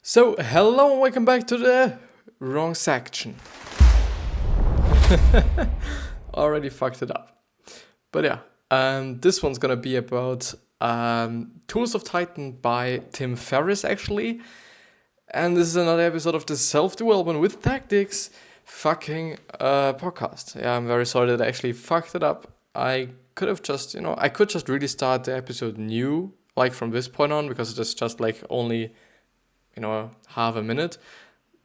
So, hello and welcome back to the wrong section. Already fucked it up. But yeah, this one's gonna be about Tools of Titan by Tim Ferriss, actually. And this is another episode of the Self-Development with Tactics fucking podcast. Yeah, I'm very sorry that I actually fucked it up. I could have just, I could just really start the episode new, like from this point on, because it's just like only half a minute,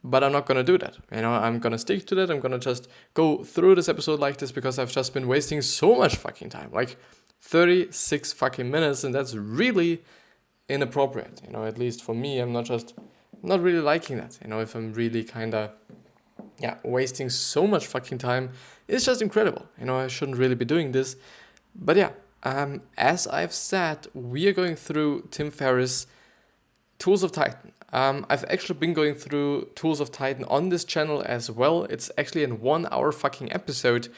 but I'm not gonna do that. I'm gonna stick to that. I'm gonna just go through this episode like this because I've just been wasting so much fucking time, like 36 fucking minutes, and that's really inappropriate. At least for me, I'm not really liking that. If I'm really wasting so much fucking time, it's just incredible. I shouldn't really be doing this, but yeah. As I've said, we are going through Tim Ferriss' Tools of Titan. I've actually been going through Tools of Titan on this channel as well. It's actually an 1 hour fucking episode,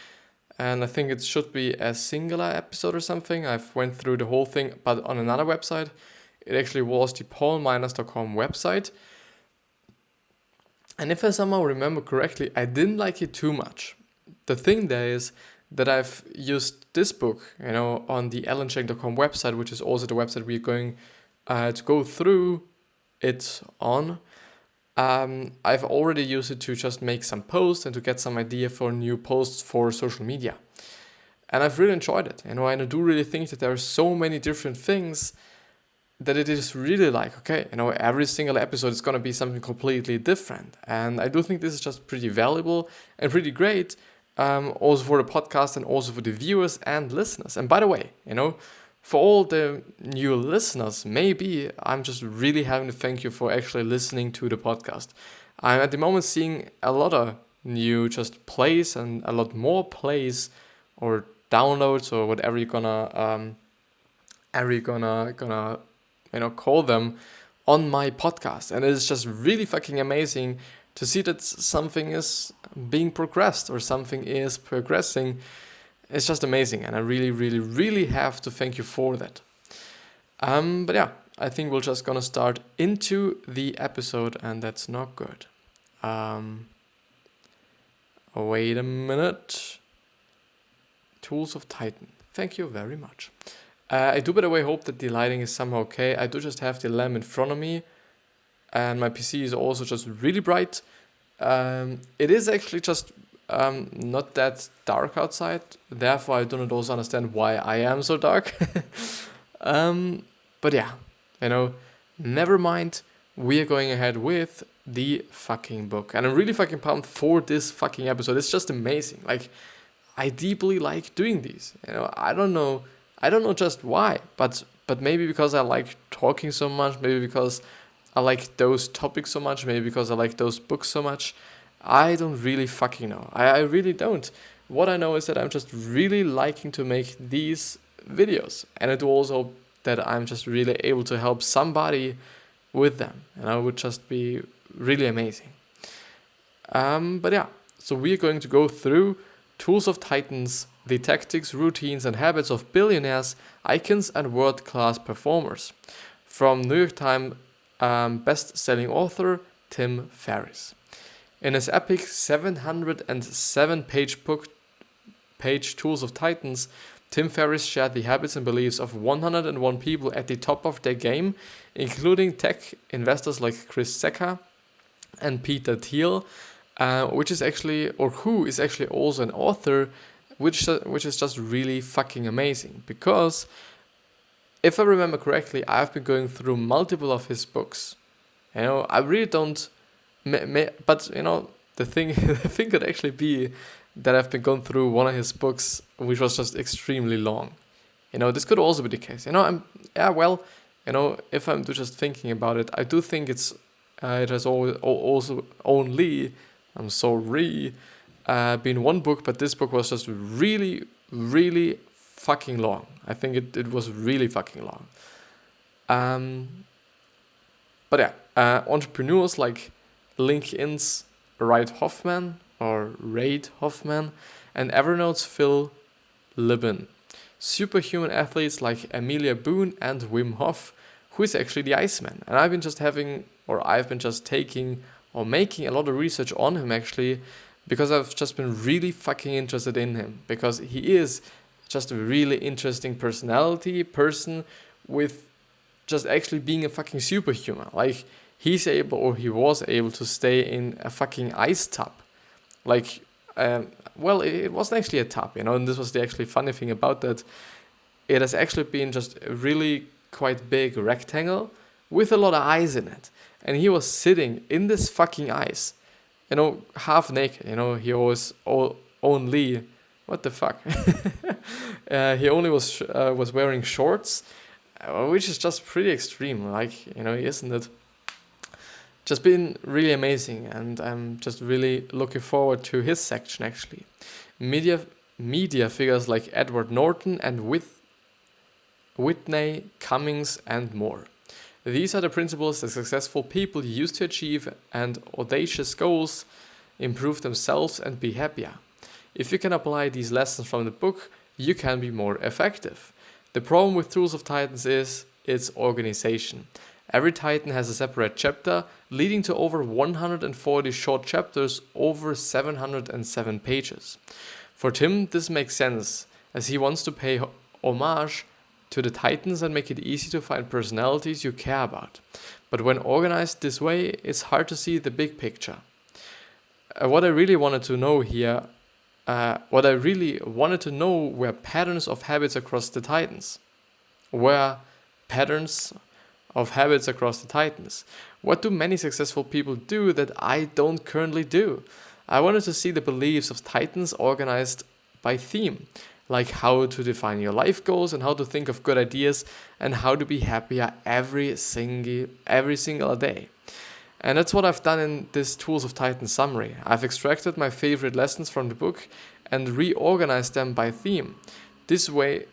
and I think it should be a singular episode or something. I've went through the whole thing, but on another website. It actually was the paulminers.com website. And if I somehow remember correctly, I didn't like it too much. The thing there is that I've used this book, on the alancheng.com website, which is also the website we're going to go through it on. I've already used it to just make some posts and to get some idea for new posts for social media. And I've really enjoyed it. And I do really think that there are so many different things that it is really like, okay, every single episode is going to be something completely different. And I do think this is just pretty valuable and pretty great, also for the podcast and also for the viewers and listeners. And by the way, for all the new listeners, maybe I'm just really having to thank you for actually listening to the podcast. I'm at the moment seeing a lot of new just plays and a lot more plays or downloads or whatever you're gonna call them on my podcast, and it's just really fucking amazing to see that something is being progressed or something is progressing. It's just amazing, and I really, really, really have to thank you for that. But yeah, I think we're just gonna start into the episode, and that's not good. Wait a minute. Tools of Titan. Thank you very much. I do, by the way, hope that the lighting is somehow okay. I do just have the lamp in front of me, and my PC is also just really bright. It is actually just not that dark outside, therefore I do not also understand why I am so dark. But yeah, never mind, we are going ahead with the fucking book, and I'm really fucking pumped for this fucking episode. It's just amazing. Like, I deeply like doing these. I don't know just why, but maybe because I like talking so much, maybe because I like those topics so much, maybe because I like those books so much. I don't really fucking know. I really don't. What I know is that I'm just really liking to make these videos. And I do also that I'm just really able to help somebody with them. And I would just be really amazing. But yeah, so we're going to go through Tools of Titans, the tactics, routines, and habits of billionaires, icons, and world-class performers. From New York Times best-selling author Tim Ferriss. In his epic 707-page Tools of Titans, Tim Ferriss shared the habits and beliefs of 101 people at the top of their game, including tech investors like Chris Secker and Peter Thiel, who is actually also an author, which is just really fucking amazing. Because if I remember correctly, I've been going through multiple of his books. I really don't. But the thing could actually be that I've been going through one of his books, which was just extremely long. This could also be the case. If I'm just thinking about it, I do think it has also only, I'm sorry, been one book, but this book was just really, really fucking long. I think it was really fucking long. But yeah, entrepreneurs like LinkedIn's Reid Hoffman and Evernote's Phil Libin. Superhuman athletes like Amelia Boone and Wim Hof, who is actually the Iceman. And I've been just having or I've been just taking or making a lot of research on him actually, because I've just been really fucking interested in him, because he is just a really interesting person with just actually being a fucking superhuman. Like, he's able, or he was able, to stay in a fucking ice tub. Like, well, it wasn't actually a tub, and this was the actually funny thing about that. It has actually been just a really quite big rectangle with a lot of ice in it. And he was sitting in this fucking ice, half naked. He was only, what the fuck? He only was wearing shorts, which is just pretty extreme. Like, isn't it? Just been really amazing, and I'm just really looking forward to his section actually. Media figures like Edward Norton and Whitney Cummings and more. These are the principles that successful people use to achieve and audacious goals, improve themselves and be happier. If you can apply these lessons from the book, you can be more effective. The problem with Tools of Titans is its organization. Every Titan has a separate chapter, leading to over 140 short chapters over 707 pages. For Tim, this makes sense, as he wants to pay homage to the Titans and make it easy to find personalities you care about. But when organized this way, it's hard to see the big picture. What I really wanted to know were patterns of habits across the Titans. What do many successful people do that I don't currently do? I wanted to see the beliefs of Titans organized by theme, like how to define your life goals and how to think of good ideas and how to be happier every single day. And that's what I've done in this Tools of Titans summary. I've extracted my favorite lessons from the book and reorganized them by theme. This way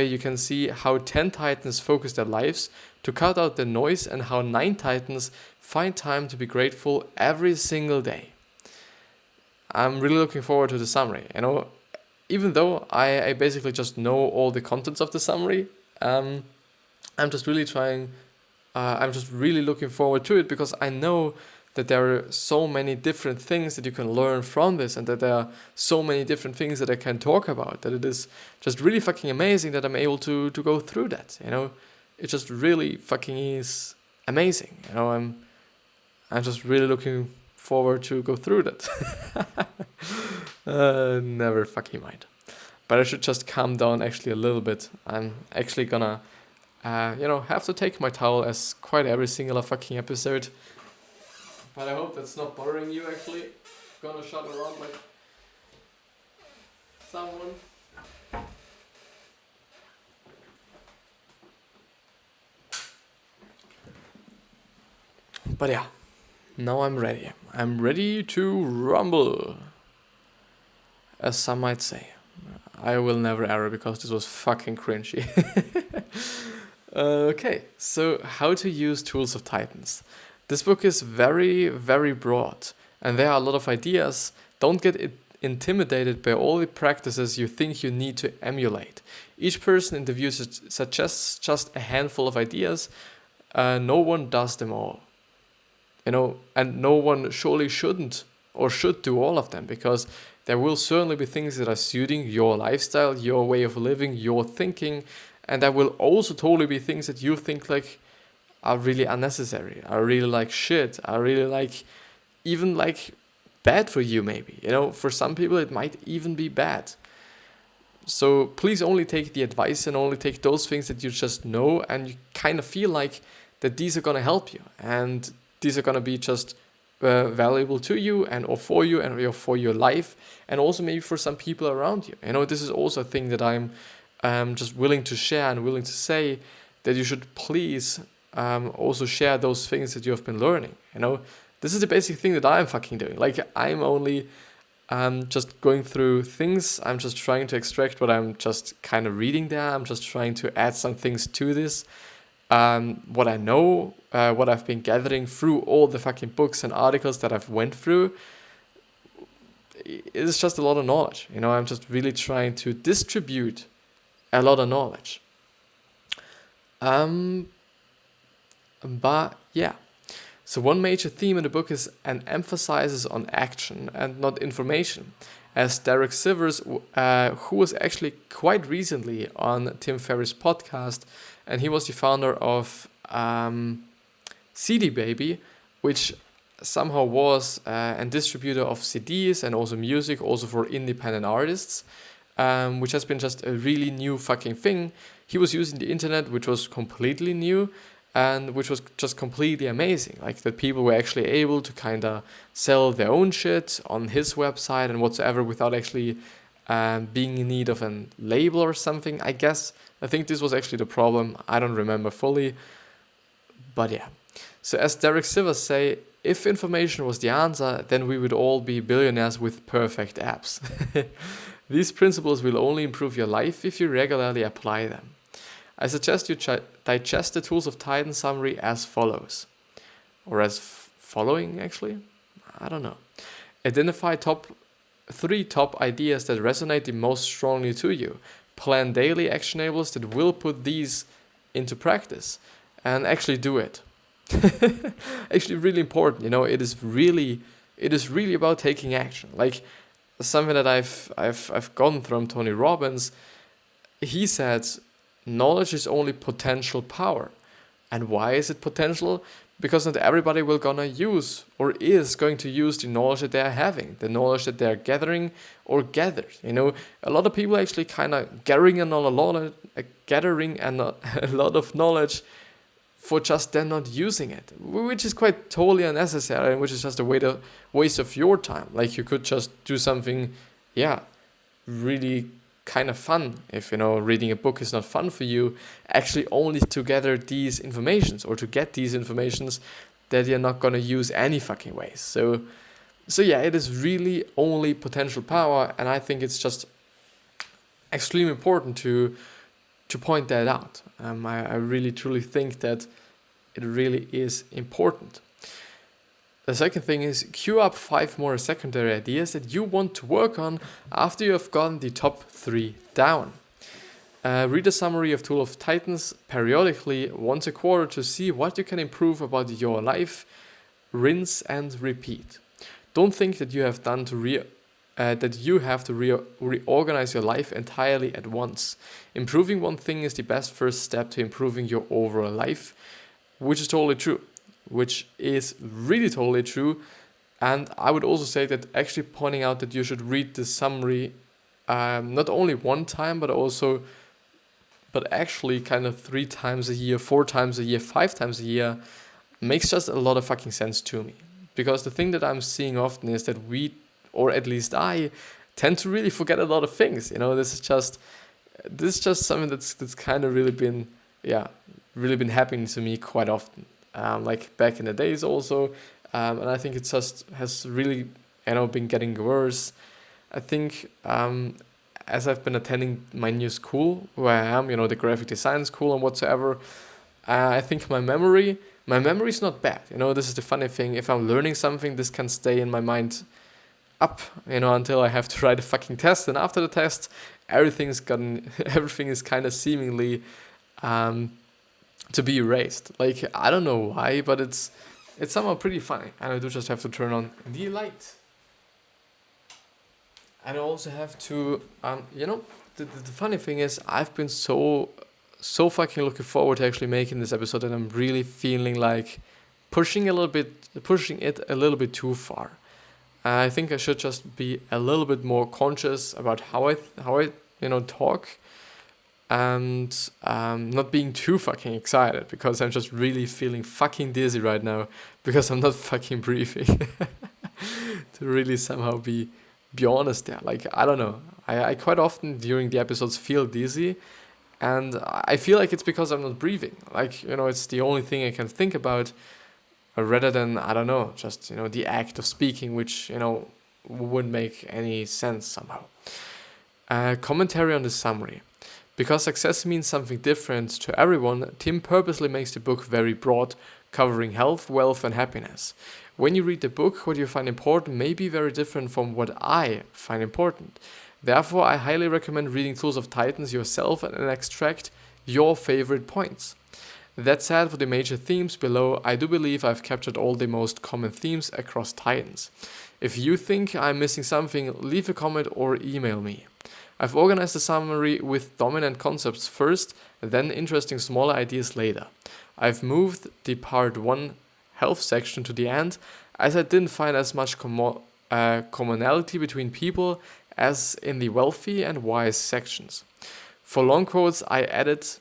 you can see how 10 Titans focus their lives to cut out the noise and how 9 Titans find time to be grateful every single day. I'm really looking forward to the summary. Even though I basically just know all the contents of the summary, I'm just really looking forward to it, because I know that there are so many different things that you can learn from this, and that there are so many different things that I can talk about, that it is just really fucking amazing that I'm able to go through that. It just really fucking is amazing. I'm just really looking forward to go through that. Never fucking mind. But I should just calm down actually a little bit. I'm actually gonna have to take my towel as quite every single fucking episode. But I hope that's not bothering you actually. Gonna shut around like someone. But yeah, now I'm ready. I'm ready to rumble, as some might say. I will never error because this was fucking cringy. Okay, so how to use Tools of Titans. This book is very, very broad, and there are a lot of ideas. Don't get intimidated by all the practices you think you need to emulate. Each person in the view suggests just a handful of ideas. No one does them all. And no one surely shouldn't or should do all of them, because there will certainly be things that are suiting your lifestyle, your way of living, your thinking, and there will also totally be things that you think like are really unnecessary, are really like shit, are really like even like bad for you maybe. For some people it might even be bad. So please only take the advice and only take those things that you just know and you kind of feel like that these are going to help you, and these are going to be just valuable to you and or for you and for your life, and also maybe for some people around you. This is also a thing that I'm just willing to share and willing to say, that you should please also share those things that you have been learning. This is the basic thing that I'm fucking doing. Like, I'm only just going through things. I'm just trying to extract what I'm just kind of reading there. I'm just trying to add some things to this. What I know, what I've been gathering through all the fucking books and articles that I've went through, it's just a lot of knowledge. I'm just really trying to distribute a lot of knowledge. But yeah, So one major theme in the book is an emphasis on action and not information. As Derek Sivers, who was actually quite recently on Tim Ferriss' podcast, and he was the founder of CD Baby, which somehow was a distributor of CDs and also music, also for independent artists, which has been just a really new fucking thing. He was using the internet, which was completely new, and which was just completely amazing. Like that people were actually able to kind of sell their own shit on his website and whatsoever without actually being in need of a label or something, I guess. I think this was actually the problem. I don't remember fully. But yeah. So as Derek Sivers say, if information was the answer, then we would all be billionaires with perfect apps. These principles will only improve your life if you regularly apply them. I suggest you digest the Tools of Titan summary as follows. Or as following, actually? I don't know. Identify three top ideas that resonate the most strongly to you. Plan daily actionables that will put these into practice. And actually do it. Actually really important. It is really about taking action. Like something that I've gotten from Tony Robbins, he said, knowledge is only potential power. And why is it potential? Because not everybody will gonna use or is going to use the knowledge that they're having, the knowledge that they're gathering or gathered. A lot of people actually kind of gathering a lot of knowledge for just then not using it, which is quite totally unnecessary and which is just a waste of your time. Like you could just do something, really kind of fun. If reading a book is not fun for you, actually only to gather these informations or to get these informations that you're not gonna use any fucking ways. So yeah, it is really only potential power, and I think it's just extremely important to point that out. I really truly think that it really is important. The second thing is queue up 5 more secondary ideas that you want to work on after you have gotten the top 3 down. Read a summary of Tool of Titans periodically once a quarter to see what you can improve about your life. Rinse and repeat. Don't think that you have to reorganize your life entirely at once. Improving one thing is the best first step to improving your overall life, which is totally true. Which is really totally true. And I would also say that actually pointing out that you should read the summary not only one time, but actually kind of 3 times a year, 4 times a year, 5 times a year, makes just a lot of fucking sense to me. Because the thing that I'm seeing often is that we, or at least I, tend to really forget a lot of things. This is just something that's kind of really been happening to me quite often. Like back in the days also, and I think it just has really, been getting worse. I think as I've been attending my new school, where I am, the graphic design school and whatsoever, I think my memory is not bad. This is the funny thing. If I'm learning something, this can stay in my mind up, until I have to write a fucking test, and after the test, everything is kind of seemingly to be erased. Like, I don't know why, but it's somehow pretty funny. And I do just have to turn on the light. And I also have to, the funny thing is, I've been so fucking looking forward to actually making this episode, and I'm really feeling like pushing it a little bit too far. I think I should just be a little bit more conscious about how I talk, and not being too fucking excited, because I'm just really feeling fucking dizzy right now because I'm not fucking breathing. To really somehow be honest there. Like, I don't know. I quite often during the episodes feel dizzy, and I feel like it's because I'm not breathing. Like, it's the only thing I can think about, rather than, I don't know, just, the act of speaking, which, wouldn't make any sense somehow. Commentary on the summary. Because success means something different to everyone, Tim purposely makes the book very broad, covering health, wealth, and happiness. When you read the book, what you find important may be very different from what I find important. Therefore, I highly recommend reading Tools of Titans yourself and extract your favorite points. That said, for the major themes below, I do believe I've captured all the most common themes across Titans. If you think I'm missing something, leave a comment or email me. I've organized a summary with dominant concepts first, then interesting smaller ideas later. I've moved the part 1 health section to the end, as I didn't find as much commonality between people as in the wealthy and wise sections. For long quotes, I added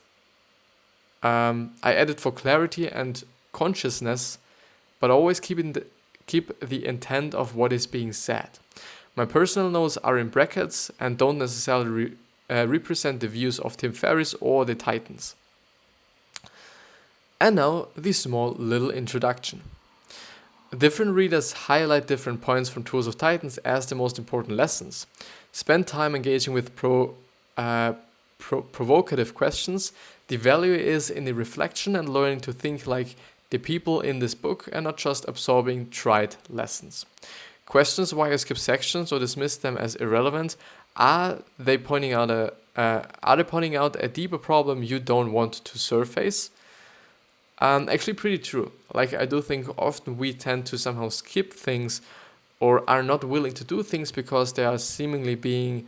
for clarity and consciousness, but always keep the intent of what is being said. My personal notes are in brackets and don't necessarily represent the views of Tim Ferriss or the Titans. And now, the small little introduction. Different readers highlight different points from Tours of Titans as the most important lessons. Spend time engaging with provocative questions. The value is in the reflection and learning to think like the people in this book and not just absorbing tried lessons. Questions why you skip sections or dismiss them as irrelevant. Are they pointing out a deeper problem you don't want to surface? Actually pretty true. Like, I do think often we tend to somehow skip things or are not willing to do things because they are seemingly being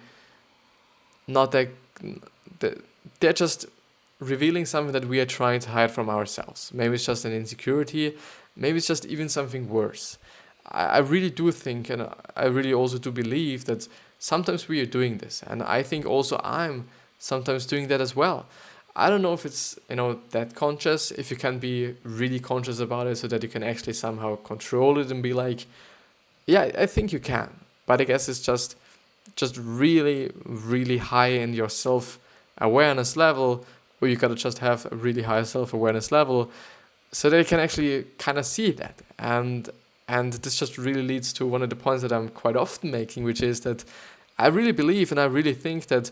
not that they're just revealing something that we are trying to hide from ourselves. Maybe it's just an insecurity, maybe it's just even something worse. I really do think, and I really also do believe that sometimes we are doing this, and I think also I'm sometimes doing that as well. I don't know if it's, that conscious, if you can be really conscious about it so that you can actually somehow control it and be like, yeah, I think you can. But I guess it's just really, really high in your self-awareness level, or you gotta just have a really high self-awareness level so that you can actually kind of see that. And this just really leads to one of the points that I'm quite often making, which is that I really believe and I really think that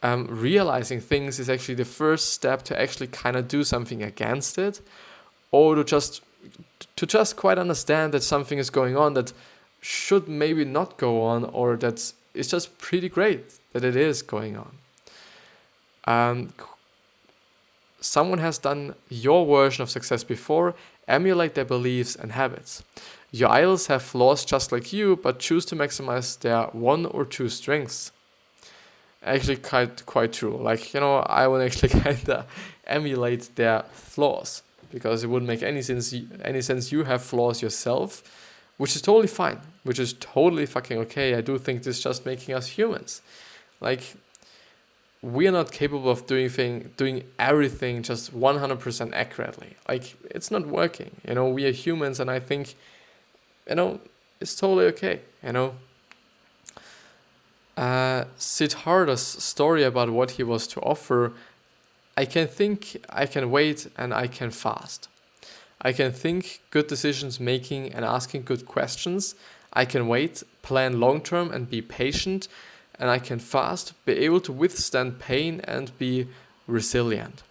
realizing things is actually the first step to actually kind of do something against it, or to just quite understand that something is going on that should maybe not go on, or that it's just pretty great that it is going on. Someone has done your version of success before. Emulate their beliefs and habits. Your idols have flaws just like you, but choose to maximize their one or two strengths. Actually, quite true. Like, I would actually kind of emulate their flaws, because it wouldn't make any sense. You have flaws yourself, which is totally fine, which is totally fucking okay. I do think this is just making us humans. Like, we are not capable of doing everything just 100% accurately. Like, it's not working. We are humans, and I think, it's totally okay. Siddhartha's story about what he was to offer: I can think, I can wait, and I can fast. I can think, good decisions making and asking good questions. I can wait, plan long term and be patient. And I can fast, be able to withstand pain and be resilient.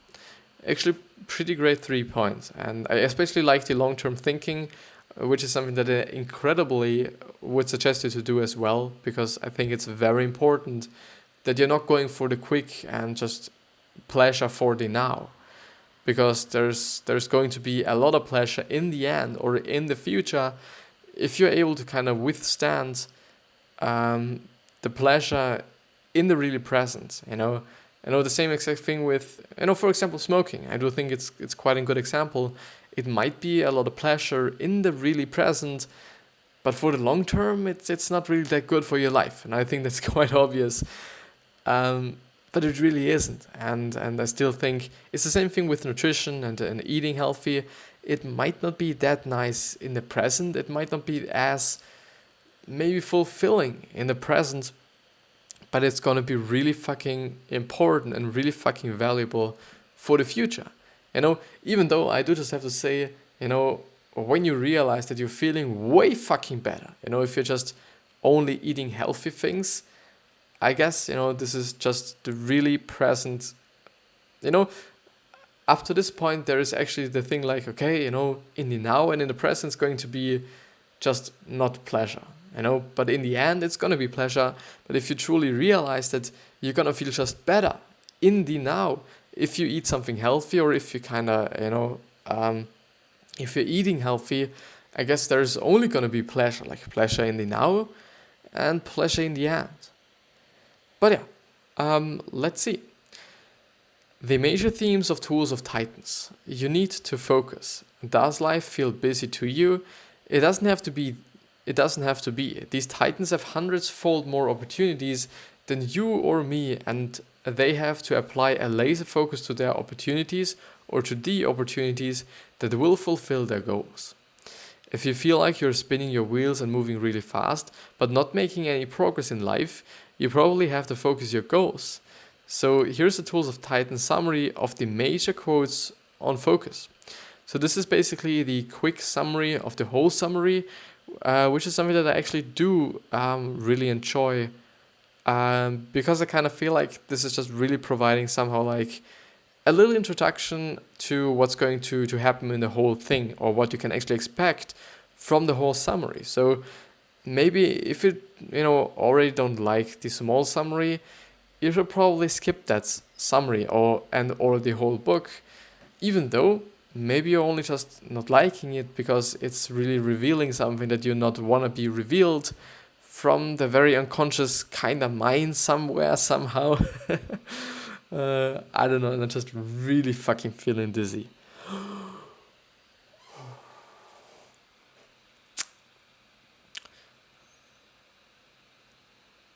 Actually, pretty great 3 points. And I especially like the long term thinking, which is something that I incredibly would suggest you to do as well, because I think it's very important that you're not going for the quick and just pleasure for the now, because there's going to be a lot of pleasure in the end or in the future if you're able to kind of withstand the pleasure in the really present. The same exact thing with, for example, smoking. I do think it's quite a good example. It might be a lot of pleasure in the really present, but for the long term, it's not really that good for your life. And I think that's quite obvious. But it really isn't. And I still think it's the same thing with nutrition and eating healthy. It might not be that nice in the present. It might not be as maybe fulfilling in the present, but it's going to be really fucking important and really fucking valuable for the future. Even though I do just have to say, when you realize that you're feeling way fucking better, if you're just only eating healthy things, I guess, this is just the really present, up to this point, there is actually the thing like, okay, in the now and in the present, it's going to be just not pleasure, but in the end, it's going to be pleasure. But if you truly realize that you're going to feel just better in the now, if you eat something healthy, or if you kind of, if you're eating healthy, I guess there's only going to be pleasure, like pleasure in the now and pleasure in the end. But yeah, let's see. The major themes of Tools of Titans. You need to focus. Does life feel busy to you? It doesn't have to be. It doesn't have to be. These Titans have hundreds-fold more opportunities than you or me, and they have to apply a laser focus to their opportunities, or to the opportunities that will fulfill their goals. If you feel like you're spinning your wheels and moving really fast, but not making any progress in life, you probably have to focus your goals. So here's the Tools of Titan summary of the major quotes on focus. So this is basically the quick summary of the whole summary, which is something that I actually do really enjoy, because I kind of feel like this is just really providing somehow like a little introduction to what's going to happen in the whole thing, or what you can actually expect from the whole summary. So maybe if you already don't like the small summary, you should probably skip that summary or the whole book, even though maybe you're only just not liking it because it's really revealing something that you not want to be revealed from the very unconscious kind of mind somewhere, somehow. I don't know, and I'm just really fucking feeling dizzy.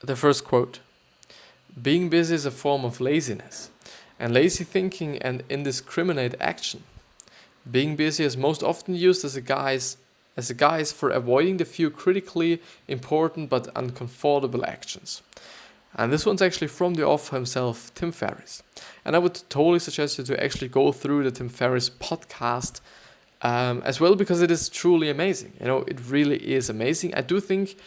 The first quote. Being busy is a form of laziness, and lazy thinking and indiscriminate action. Being busy is most often used as a guise for avoiding the few critically important but uncomfortable actions. And this one's actually from the author himself, Tim Ferriss. And I would totally suggest you to actually go through the Tim Ferriss podcast as well, because it is truly amazing. It really is amazing. I do think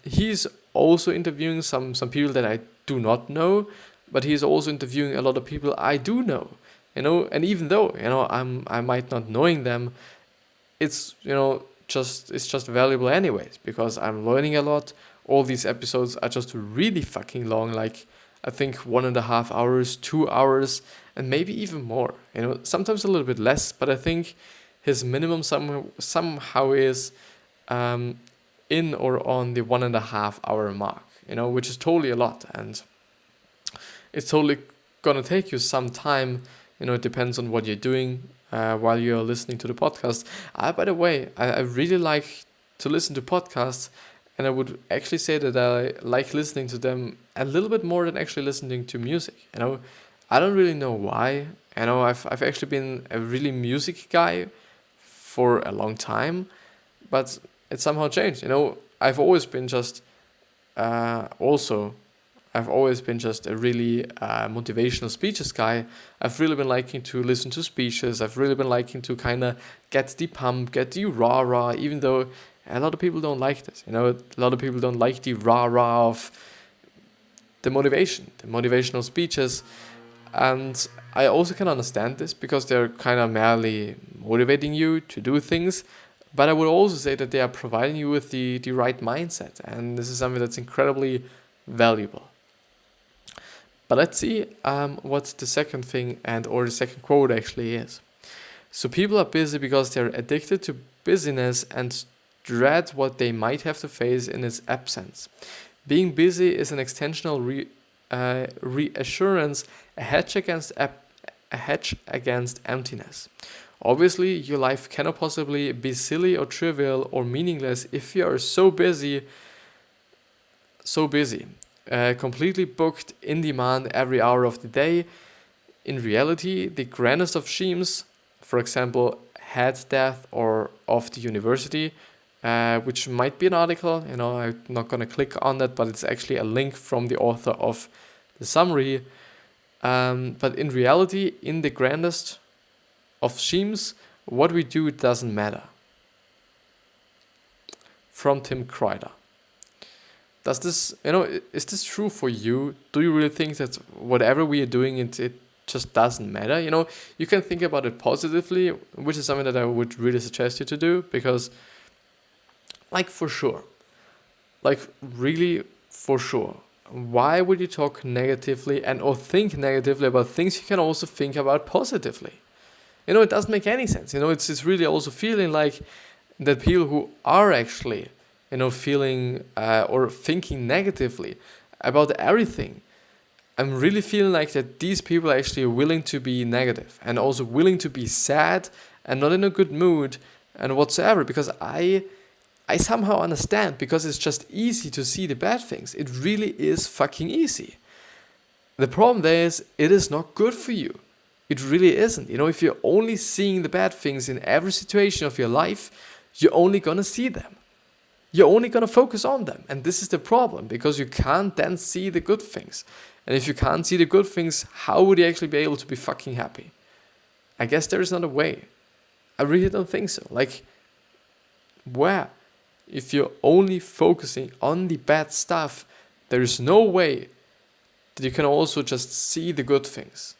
he's also interviewing some people that I do not know, but he's also interviewing a lot of people I do know. And even though I might not knowing them, it's just valuable anyways, because I'm learning a lot. All these episodes are just really fucking long, like I think 1.5 hours, 2 hours, and maybe even more. Sometimes a little bit less, but I think his minimum somehow is in or on the 1.5 hour mark, which is totally a lot, and it's totally gonna take you some time. It depends on what you're doing while you're listening to the podcast. By the way, I really like to listen to podcasts, and I would actually say that I like listening to them a little bit more than actually listening to music. I don't really know why. I've actually been a really music guy for a long time, but it somehow changed. I've always been just a really motivational speeches guy. I've really been liking to listen to speeches. I've really been liking to kind of get the pump, get the rah-rah, even though a lot of people don't like this. A lot of people don't like the rah-rah of the motivational speeches. And I also can understand this, because they're kind of merely motivating you to do things. But I would also say that they are providing you with the right mindset. And this is something that's incredibly valuable. But let's see what the second thing or the second quote actually is. So people are busy because they're addicted to busyness and dread what they might have to face in its absence. Being busy is an extensional reassurance, a hedge against emptiness. Obviously, your life cannot possibly be silly or trivial or meaningless if you are so busy, completely booked, in demand every hour of the day. In reality, the grandest of schemes, for example, head death or of the university, which might be an article, I'm not going to click on that, but it's actually a link from the author of the summary. But in reality, in the grandest of schemes, what we do doesn't matter. From Tim Kreider. Does this, is this true for you? Do you really think that whatever we are doing, it just doesn't matter? You can think about it positively, which is something that I would really suggest you to do, because, for sure, really for sure, why would you talk negatively and or think negatively about things you can also think about positively? It doesn't make any sense. It's really also feeling like that people who are actually, feeling or thinking negatively about everything, I'm really feeling like that these people are actually willing to be negative and also willing to be sad and not in a good mood and whatsoever, because I somehow understand, because it's just easy to see the bad things. It really is fucking easy. The problem there is it is not good for you. It really isn't. If you're only seeing the bad things in every situation of your life, you're only gonna see them. You're only gonna focus on them. And this is the problem, because you can't then see the good things. And if you can't see the good things, how would you actually be able to be fucking happy? I guess there is not a way. I really don't think so. Like, where? If you're only focusing on the bad stuff, there is no way that you can also just see the good things.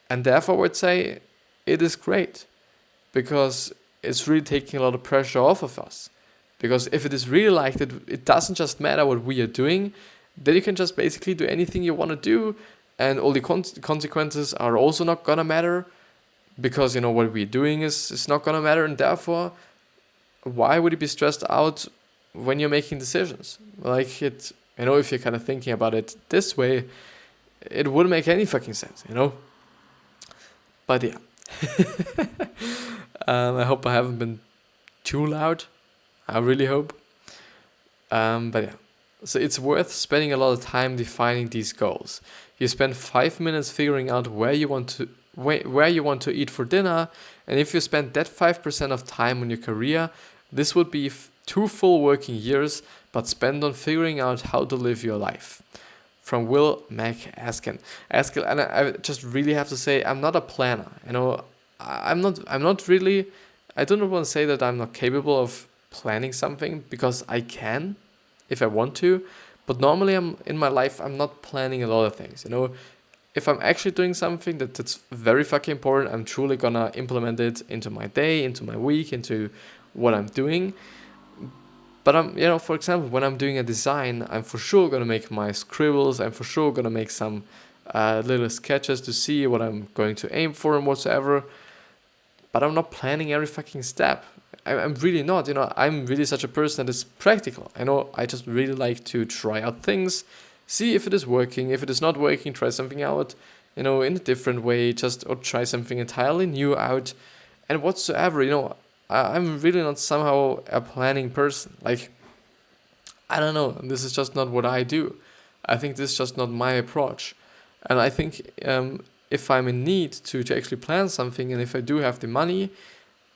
And therefore I would say it is great, because it's really taking a lot of pressure off of us. Because if it is really like that, it doesn't just matter what we are doing, then you can just basically do anything you want to do, and all the consequences are also not gonna matter, because what we're doing is not gonna matter, and therefore why would you be stressed out when you're making decisions? Like, if you're kind of thinking about it this way, it wouldn't make any fucking sense, But yeah, I hope I haven't been too loud. I really hope. But yeah, so it's worth spending a lot of time defining these goals. You spend 5 minutes figuring out where you want to eat for dinner, and if you spend that 5% of time on your career, this would be 2 full working years, but spent on figuring out how to live your life. From Will McAskin. And I just really have to say, I'm not a planner. I'm not really. I don't want to say that I'm not capable of planning something, because I can, if I want to. But normally, in my life, I'm not planning a lot of things. If I'm actually doing something that's very fucking important, I'm truly gonna implement it into my day, into my week, into what I'm doing. But for example, when I'm doing a design, I'm for sure gonna make my scribbles. I'm for sure gonna make some little sketches to see what I'm going to aim for and whatsoever. But I'm not planning every fucking step. I'm really not. I'm really such a person that is practical. I just really like to try out things, see if it is working. If it is not working, try something out, in a different way, or try something entirely new out, and whatsoever. I'm really not somehow a planning person. Like, I don't know. This is just not what I do. I think this is just not my approach. And I think if I'm in need to actually plan something, and if I do have the money,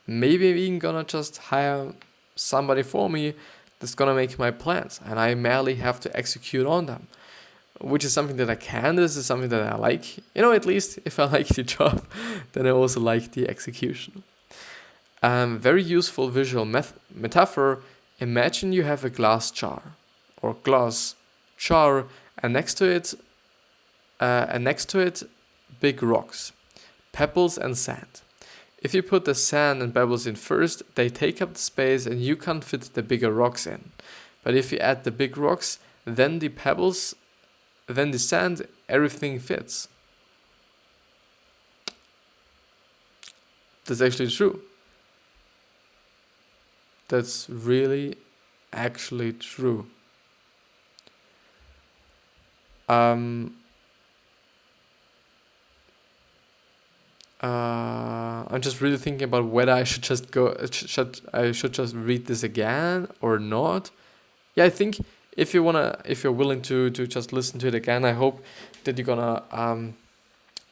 maybe I'm even gonna just hire somebody for me that's gonna make my plans, and I merely have to execute on them, which is something that I can. This is something that I like. At least if I like the job, then I also like the execution. Very useful visual metaphor. Imagine you have a glass jar, and next to it, big rocks, pebbles and sand. If you put the sand and pebbles in first, they take up the space and you can't fit the bigger rocks in. But if you add the big rocks, then the pebbles, then the sand, everything fits. That's actually true. That's really actually true. I'm just really thinking about whether I should just I should just read this again or not. Yeah, I think if you're willing to just listen to it again, I hope that you're gonna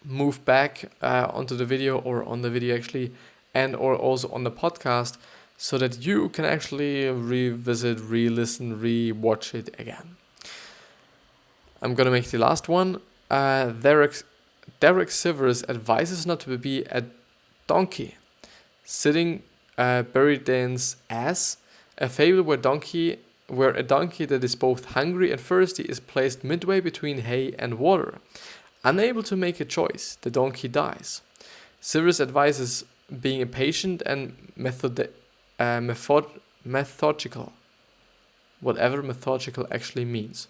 move back onto the video, or on the video actually, and or also on the podcast, so that you can actually revisit, re-listen, re-watch it again. I'm gonna make the last one. Derek Sivers advises not to be a donkey, sitting buried in ass. A fable where a donkey that is both hungry and thirsty is placed midway between hay and water. Unable to make a choice, the donkey dies. Sivers advises being patient and methodical, whatever methodical actually means.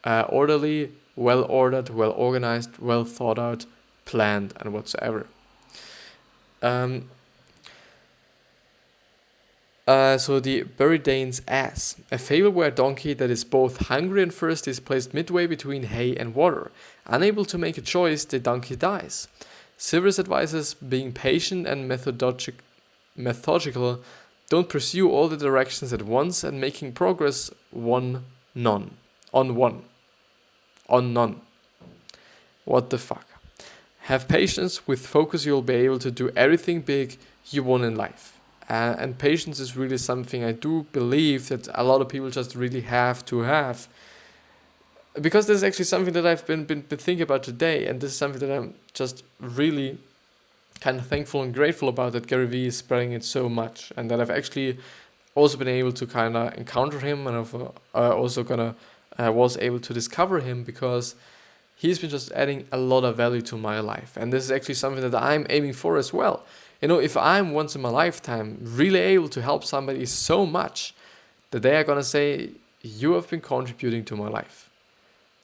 orderly, well ordered, well organized, well thought out, planned, and whatsoever. So the Buridane's ass. A fable where a donkey that is both hungry and thirsty is placed midway between hay and water. Unable to make a choice, the donkey dies. Silver's advises being patient and methodical, don't pursue all the directions at once, and making progress on none. What the fuck? Have patience. With focus, you'll be able to do everything big you want in life. And patience is really something I do believe that a lot of people just really have to have. Because this is actually something that I've been thinking about today, and this is something that I'm just really kind of thankful and grateful about, that Gary Vee is spreading it so much, and that I've actually also been able to kind of encounter him, and I've also was able to discover him, because he's been just adding a lot of value to my life. And this is actually something that I'm aiming for as well. If I'm once in my lifetime really able to help somebody so much that they are going to say, you have been contributing to my life,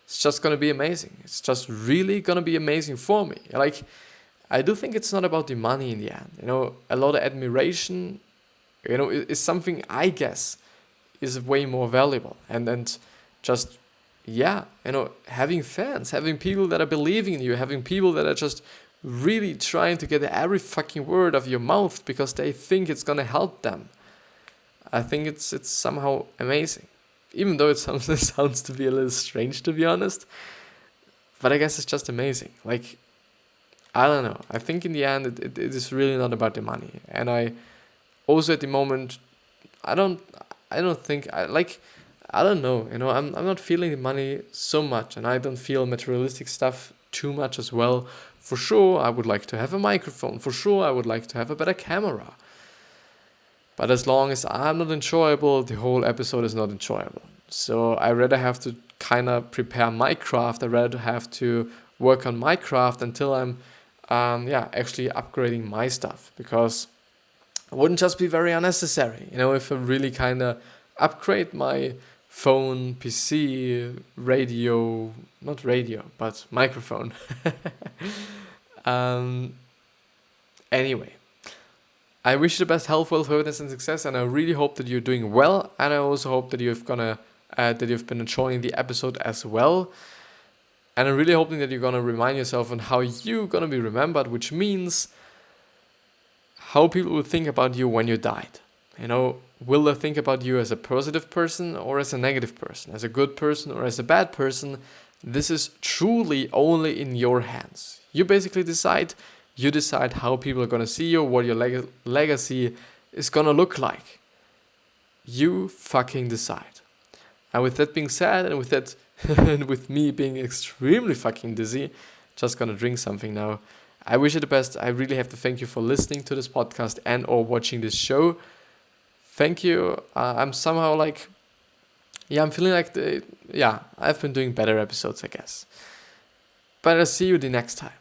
it's just going to be amazing. It's just really going to be amazing for me. Like, I do think it's not about the money in the end. A lot of admiration, is something I guess is way more valuable. And just, having fans, having people that are believing in you, having people that are just really trying to get every fucking word of your mouth because they think it's gonna help them. I think it's somehow amazing, even though it sounds to be a little strange, to be honest. But I guess it's just amazing. Like, I don't know. I think in the end it is really not about the money. And I also at the moment I don't think I don't know. I'm not feeling the money so much, and I don't feel materialistic stuff too much as well. For sure, I would like to have a microphone. For sure, I would like to have a better camera. But as long as I'm not enjoyable, the whole episode is not enjoyable. So I rather have to kind of prepare my craft. I rather have to work on my craft until I'm, actually upgrading my stuff. Because it wouldn't just be very unnecessary, if I really kind of upgrade my phone, PC, radio, not radio, but microphone. Anyway, I wish you the best health, wealth, happiness, and success, and I really hope that you're doing well, and I also hope that you've been enjoying the episode as well. And I'm really hoping that you're gonna remind yourself on how you're gonna be remembered, which means how people will think about you when you died. Will they think about you as a positive person or as a negative person, as a good person or as a bad person? This is truly only in your hands. You basically decide. You decide how people are going to see you, what your legacy is going to look like. You fucking decide. And with that being said, and with that, and with me being extremely fucking dizzy, just going to drink something now. I wish you the best. I really have to thank you for listening to this podcast and or watching this show. Thank you. I'm somehow I'm feeling like I've been doing better episodes, I guess. But I'll see you the next time.